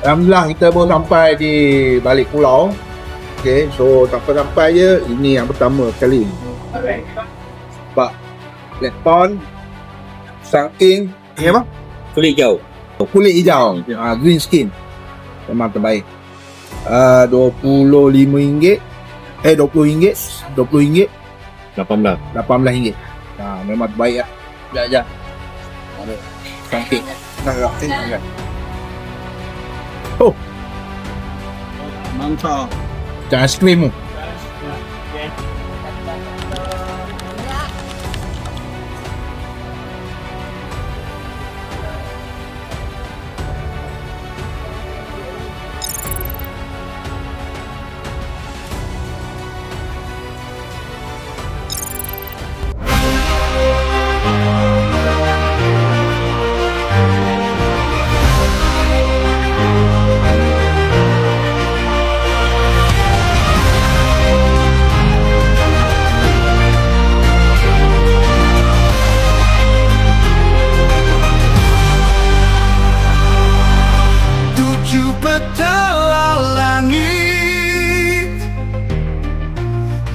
Alhamdulillah kita baru sampai di balik pulau. Okay, so sampai je, ini yang pertama sekali. Sebab plankton, saking apa? Kulit hijau. Kulit hijau, green skin. Memang terbaik. RM25, RM20, 18. RM18. Memang terbaik lah. Sekejap. Ada saking. Oh, Mantap. macam aiskrim tu.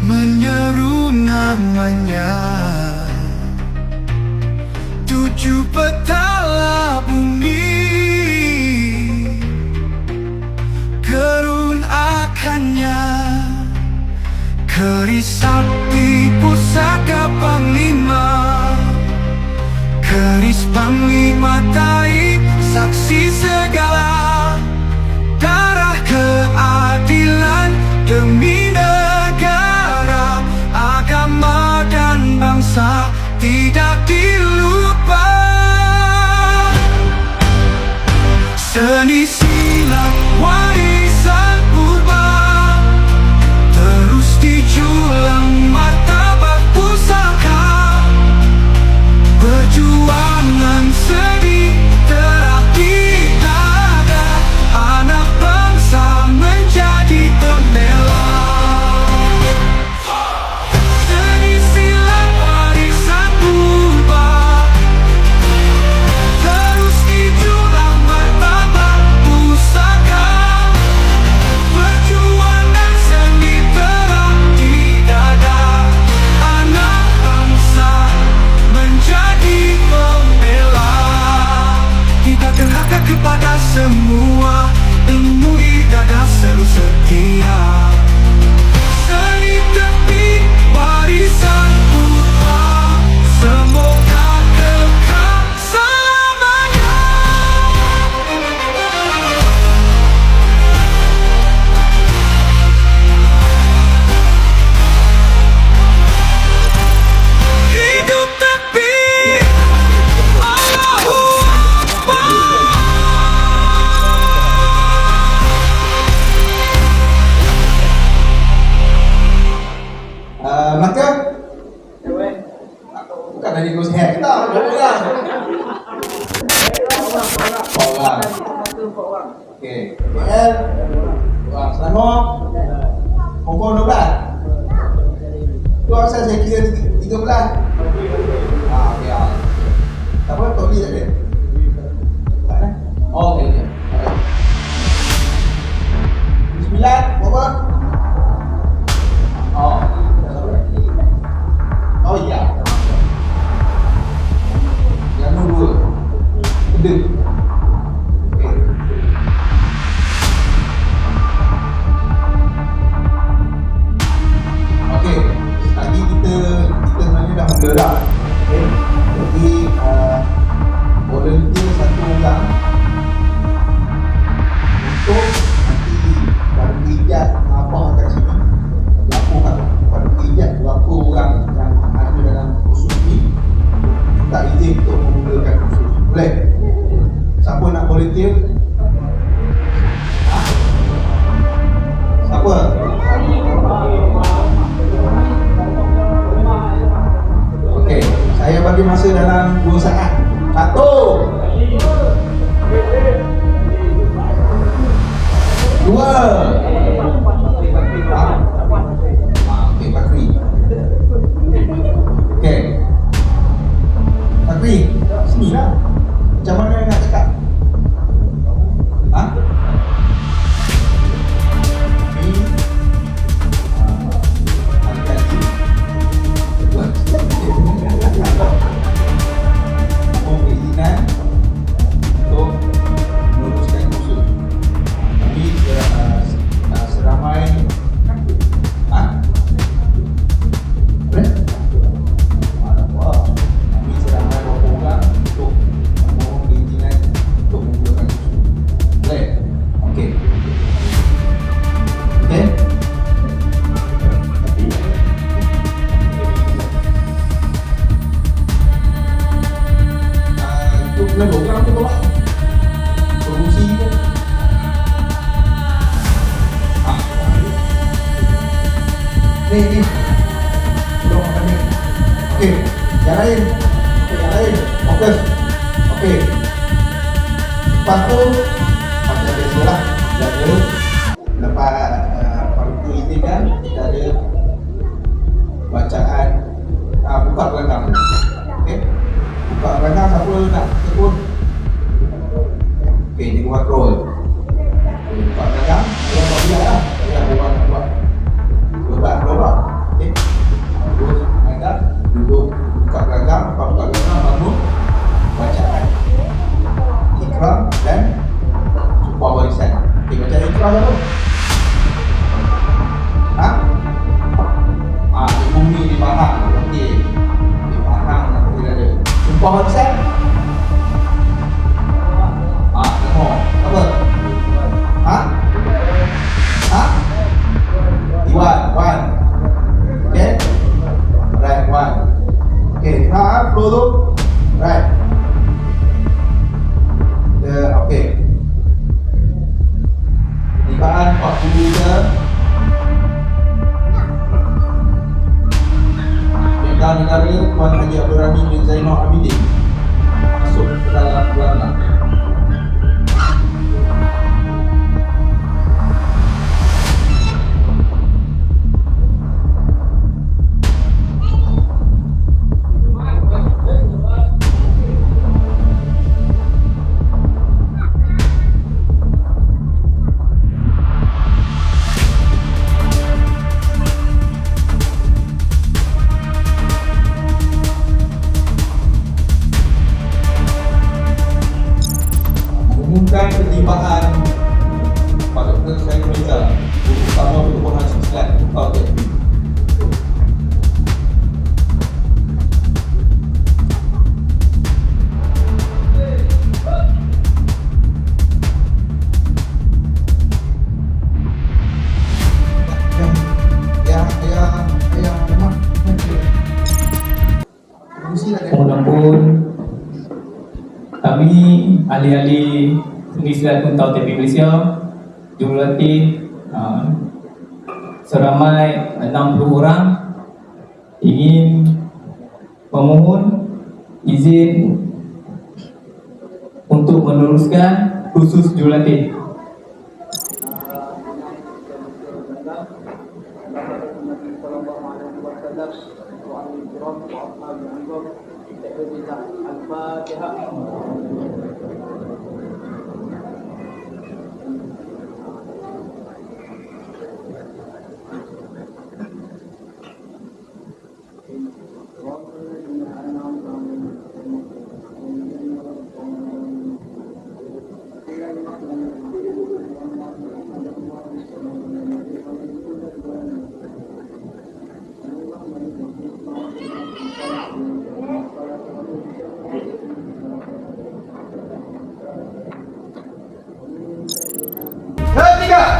Menyeru namanya, 7 petala bumi gerun akannya, keris sakti pusaka panglima, keris panglima taib saksi segala, darah keadilan demi negara, agama dan bangsa tidak dilupa. Seni silat warisan purba terus dijulang martabat pusaka, perjuangan seni terarti dada, anak bangsa menjadi pembela. Seni silat warisan purba terus dijulang martabat pusaka, perjuangan seni terarti dada, anak bangsa menjadi pembela. Kita derhaka kepada semua ilmu dada selalu setia. Seni tepi warisan purba semoga kekal selamanya. Hidup tepi Allahu Melaka? Bukan dari Gus Hack kita, orang. Okey. KL, orang Selangor, Hong Kong 12. Tu asal saya kira 13. Okey. Apa Tok Lee tak ada? Tak ada? Oh, okey. Bismillah, berapa? Oh iya. Yang nombor 2. Okey. Okey. Lagi kita sebenarnya dah bergerak. Okey. Jadi volunteer satu orang untuk nanti pada ijat abang kat sini. Laporkan pada ijat berapa orang yang ada dalam kursus ni minta izin untuk memulakan kursus. Boleh? Siapa nak volunteer? Ha? Siapa? Okey, saya bagi masa dalam 2 saat. 1 2 Okey, Fakri. Okey. Fakri, sini lah. Macam mana nak cakap? Ha? Ni. Tolong makan ni. Okey. Yang lain. Okey, yang lain. Fokus. Okey. Lepas tu macam biasalah. Kita ada lepas waktu ini kan kita ada bacaan buka gelanggang. Okey. Buka gelanggang siapa nak tekun? Okey, ni buat roll. Buka gelanggang, dia buat dia lah. Dia buat buat. Buka. Okey. Terus gelanggang, duduk buka gelanggang, buka gelanggang bangun bacaan ikram dan sumpah warisan. Okey, bacaan ikram apa? Ha? Bumi di barang. Okey. Di barang nanti ada. Sumpah warisan? Tengok. Apa? Ha? Iwan. Okey. Right, one. Okey, flow tu. Right. Okey. Tibaan 40 je. Negara Tuan Haji Abdul Rahim bin Zainal Abidin masuk ke dalam gelanggang. Umumkan pertimbangan Pak Dr. Syed Mirza Utama Perubahan Sosial Okey. Mohon kami ahli-ahli seni silat Kuntau TP Malaysia jumlah seramai 60 orang ingin memohon izin untuk meneruskan kursus jurulatih.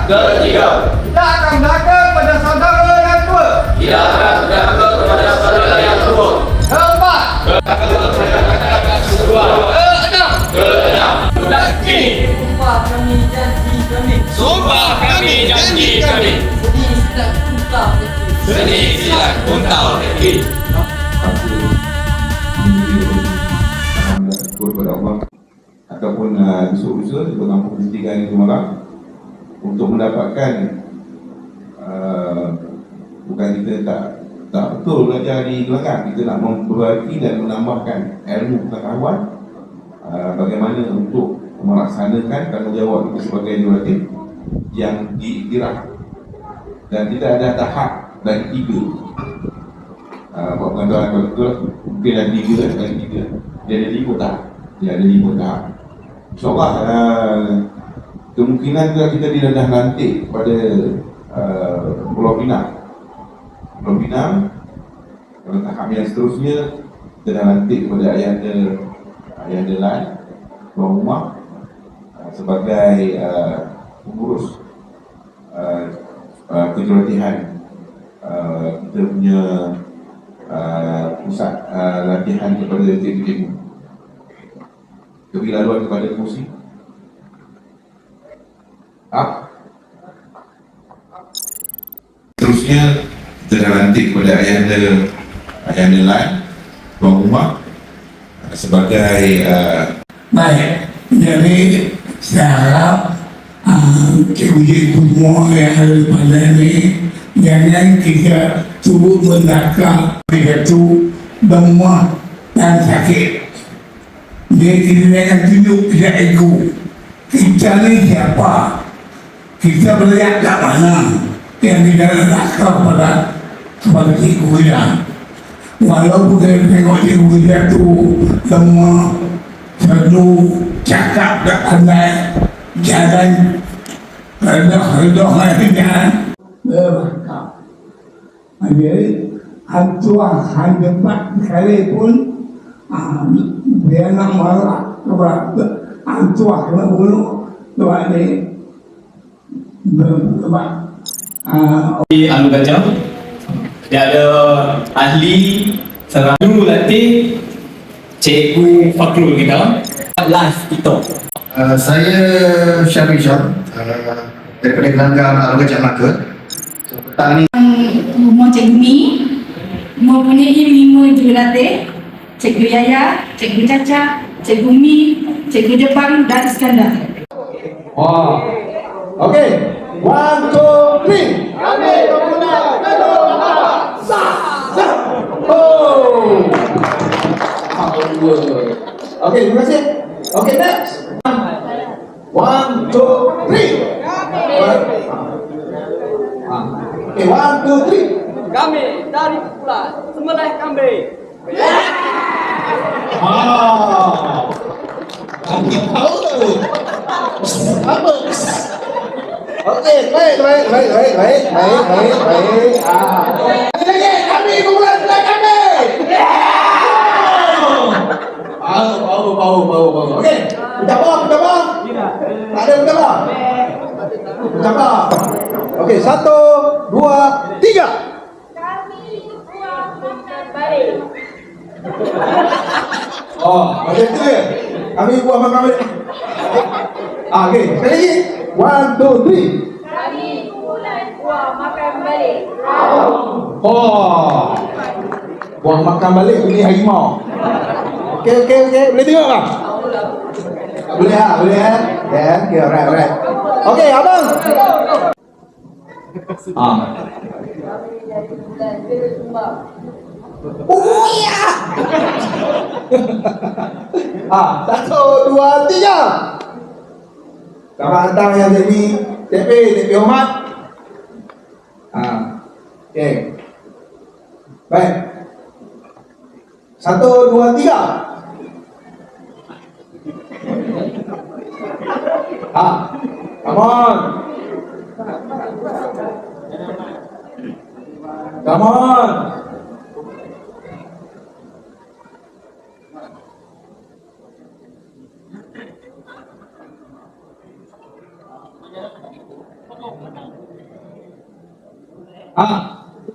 Ketiga, kita akan berdagang pada saudara yang tua. tidak akan berdagang kepada saudara yang tua. Keempat, Keenam, bulan kini. Sumpah kami janji kami Sumpah kami janji kami. Seni silat Kuntau Seni silat Kuntau Negeri. Negeri. Aku kepada Allah ataupun usul-usul di dalam pendidikan itu malam untuk mendapatkan bukan kita tak betul belajar di gelanggang, kita nak memperbaiki dan menambahkan ilmu pengetahuan bagaimana untuk melaksanakan tanggungjawab kita sebagai jurulatih yang diiktiraf dan tidak ada tahap dan 3 buat pengetahuan kalau betul mungkin ada 3 dan 3 dia ada 5 tahap. InsyaAllah kemungkinan juga kita direndah nanti pada Pulau Pinang. Pulau Pinang pada tahap yang seterusnya kita dah lantik kepada Ayahanda Lan Tuan Rumah sebagai pengurus kejuratihan kita punya pusat latihan kepada cikgu-cikgu. Beri laluan kepada kursi. Seterusnya kita dah lantik kepada Ayahanda Lan, tuan rumah sebagai Baik, jadi saya harap cikgu-cikgu semua yang ada pada ini jangan kita turut mendakar kita tu lemah dan sakit. Dia kita jangan tunjuk kita ego. Kita ni siapa? Kita berlayak kat mana? Yang kita dakar kepada cikgu kita. Walaupun kita tengok cikgu kita tu lemah, perlu cakap tak pandai, jalan redoh jalan berbakar. Jadi hantuah handepat sekali pun dia nak marah kepada hantuah kena bunuh sebab ni sebab Di Anu Gajah, dia ada ahli Serayu Latih, Cikgu Fakrul kita. Last kita. Saya Syarif Syar daripada Gelanggang Anu Gajah Melaka. Petang ni Rumah Cikgu Mi mempunyai 5 jurulatih: Cikgu Yaya, Cikgu Caca, Cikgu Mi, Cikgu Jepang dan Iskandar. Wah. Okey. 1, 2, 3. Kami pemuda Kedua Mara. Oh. Okey, terima kasih. Okey, next. 1, 2, 3. Okey, 1, 2, 3. Kami dari kumpulan Semelih Kambing. Okey, baik. Lagi, kami kumpulan Semelih Kambing. Bau. Okey, mencabar. Tak ada mencabar. Mencabar. Okey, 1, 2, 3. Oh, macam tu ya. Kami buat makan balik. Okey, sekali lagi. 1, 2, 3. Kami kumpulan buah makan balik. Oh. Buang makan balik ini harimau. Okey. Boleh tengok tak? Boleh ya. Ya, okey, alright. Okey, abang. Oh ya. 1, 2, 3. Kawan hantar yang jadi TP hormat. Okey. Baik. 1, 2, 3. Come on.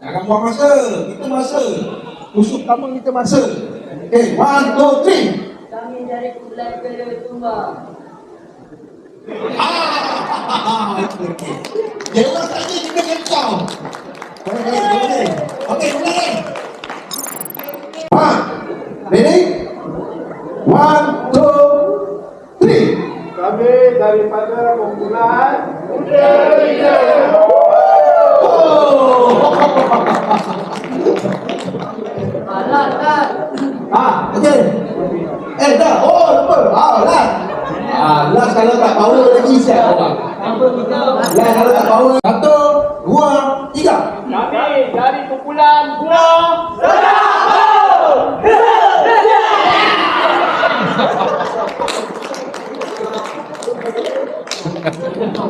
Jangan buang masa. Kita masa. Musuh utama kita masa. Okay, 1, 2, 3. Kami dari kumpulan Kedua Tumbang. Jangan saja kita kacau. Boleh. Okey, mulai. Ready? 1, 2, 3. Kami daripada kumpulan okey. Dah. Oh, lupa. Last kalau tak power lagi siap orang. Last kalau tak power. 1, 2, 3. Kami dari kumpulan Buah.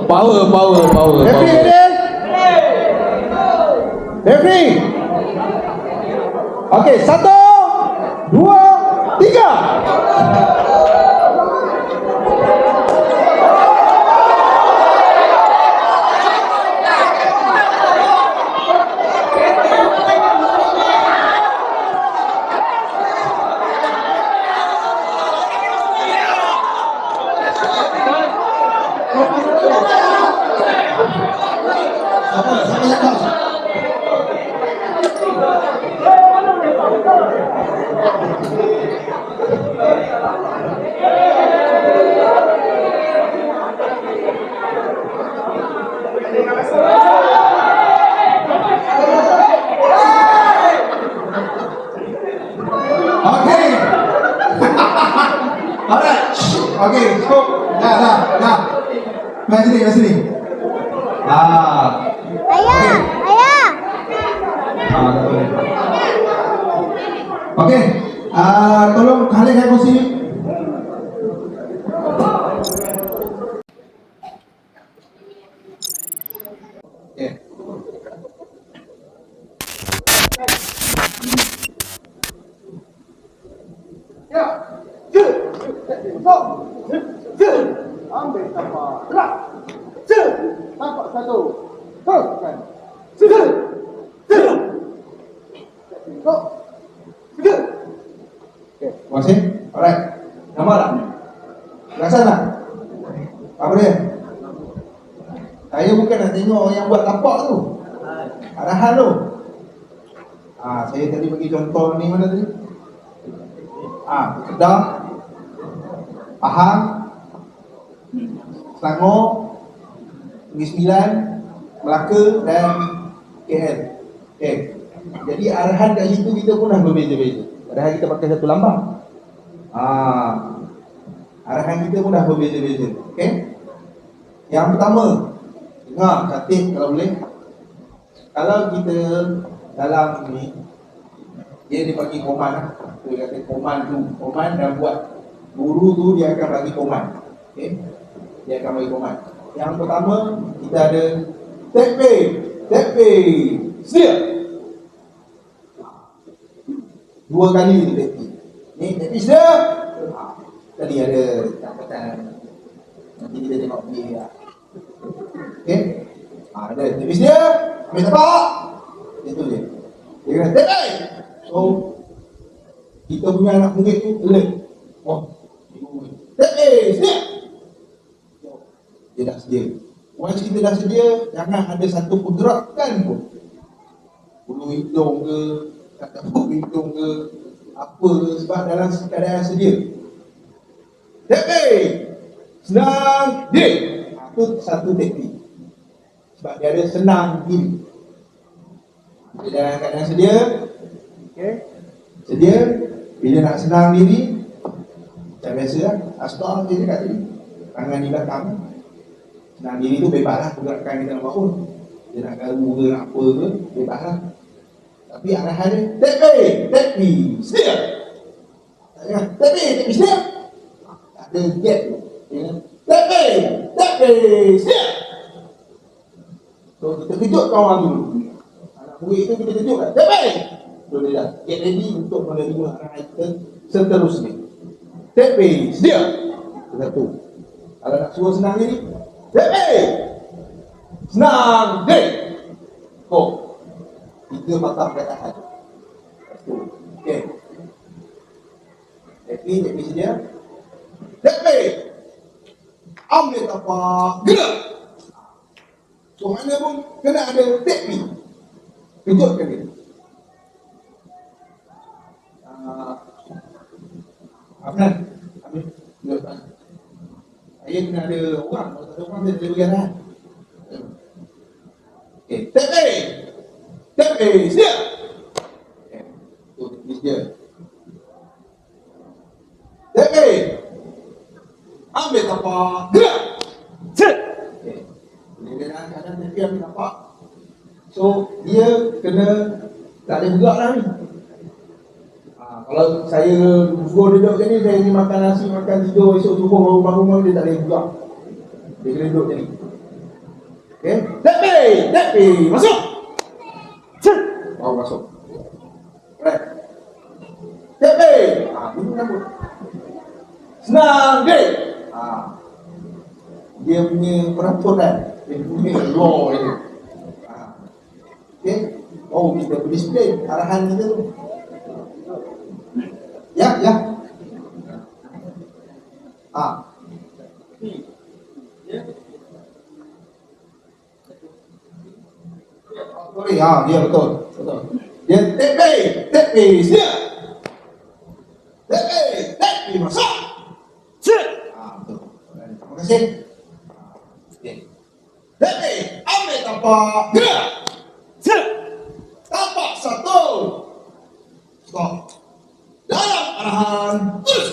Power. Ready? Okey, 1, 2, 3. Okay. Alright. Okay, stop. Dah. Mari sini. Ayah. Okay. Tolong kalian ke kursi. Okay. Ambil tapak. Gerak. Tapak satu. Teruskan. Okay, terima kasih. Alright. Nama tak? Rasa tak? Apa dia? Saya bukan nak tengok yang buat tapak tu. Arahan tu. Saya tadi bagi contoh ni mana tadi? Kedah, Pahang, Selangor, Negeri Sembilan, Melaka dan KL. Okay. Jadi arahan kat situ kita pun dah berbeza-beza. Padahal kita pakai satu lambang. Arahan kita pun dah berbeza-beza. Okay. Yang pertama, dengar khatib kalau boleh. Kalau kita dalam ni, dia bagi koman lah. Dia kata koman dan buat. Guru tu dia akan bagi koman. Okay. Dia akan bagi koman. Yang pertama, kita ada tekbir, sedia. 2 kali itu tekbir. Ni tekbir sedia. Tadi ada catatan. Nanti kita tengok dia. Okay. Ada tekbir sedia. Ambil tapak. Itu dia. Dia kata tekbir. So, kita punya anak murid tu alert. Tekbir sedia. Dia dah sedia. Once kita dah sedia, jangan ada satu pergerakan pun. Bulu hidung ke, kata bulu hidung ke, apa ke, sebab dalam keadaan sedia. Tekbir! Senang diri. Itu satu tekbir. Sebab dia ada senang diri. Dia dalam keadaan sedia. Okay. Sedia. Bila nak senang diri, macam biasa lah. Astar dia dekat tadi. Tangan di belakang. Senang diri tu bebas lah pergerakan kita nak bangun. Dia nak garu ke nak apa ke, bebas lah. Tapi arahan dia, tekbir, sedia. Tekbir, sedia. Tak ada gap tu. Tekbir, sedia. So kita kejutkan orang dulu. Anak murid tu kita kejutkan, tekbir. So dia dah get ready untuk menerima arahan kita seterusnya. Tekbir, sedia. Satu. Kalau nak suruh senang diri, tekbir! Senang diri! Kok 3 patah perkataan. Okey. Tekbir sedia. Tekbir! Ambil tapak, gerak! So mana pun kena ada tekbir. Kejutkan dia. Afnan, ambil. Kejutkan. Saya kena ada orang. Kalau tak ada orang, dia boleh berjalan. Okey, tekbir, sedia. Okey, tu tekbir sedia. Tekbir. Ambil tapak, gerak. Okey. Bila dia dalam keadaan tekbir ambil tapak, so dia kena tak boleh bergerak lah ni. Kalau saya suruh duduk macam ni, saya ni makan nasi, makan tidur, esok subuh baru bangun, dia tak boleh bergerak. Dia kena duduk macam ni. Okay. Tekbir, masuk. Baru masuk. Right. Tekbir. Ini kenapa? Senang, diri. Dia punya peraturan, dia punya law dia. Okay. Oh, kita berdisiplin arahan kita tu. Ya. Sorry, dia betul. Dia tekbir, sedia. Tekbir, masuk. Betul. Terima kasih. Tekbir, ambil tapak. tapak. Gerak. Tapak satu. Stop. Dalam arahan. Terus.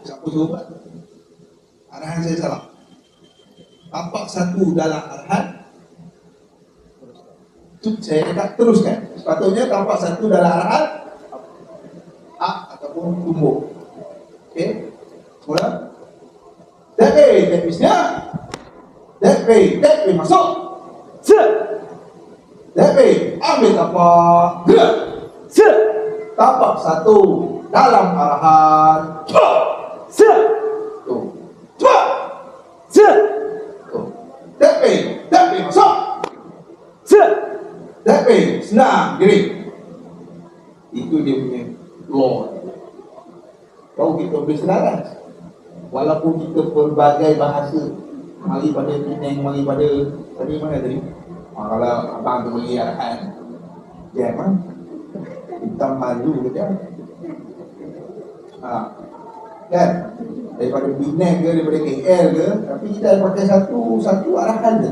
Siapa suruh buat? Arahan saya salah. Tapak satu dalam arahan. Itu saya tak teruskan. Sepatutnya tapak satu dalam arahan A ataupun tumbuh. Okey. Mula. That pisnya. That way masuk. That way ambil tapak. Gerak. Tapak satu dalam arahan. Tuh. Tuh. That way masuk. That way senang diri. Itu dia punya law. Kalau kita bersenaras, walaupun kita berbagai bahasa, mari pada Penang, mari pada tadi mana tadi? Kalau abang tu beli arahan, jam kan? Kita malu ke jam? Kan? Daripada Penang ke, daripada KL ke, tapi kita pakai satu arahan je.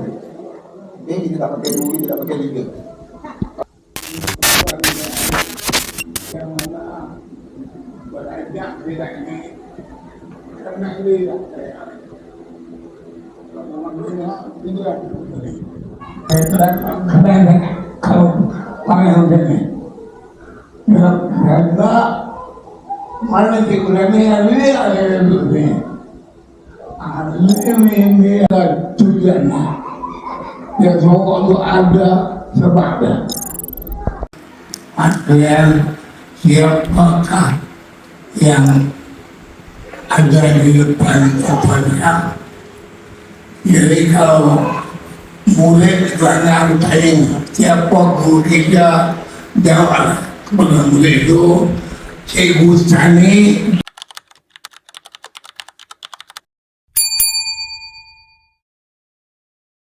Okay, kita tak pakai dua, kita tak pakai tiga. Yang mana berajak dia ini karena dia karena kalau panggil begini karena mana dikurangnya ini ada lebih ini ada tujuannya ya semua ada sebabnya. Artian siapakah yang ada di depan kepada. Jadi kalau murid kerana tanya siapa guru kita jawab kepada murid itu Cikgu Sani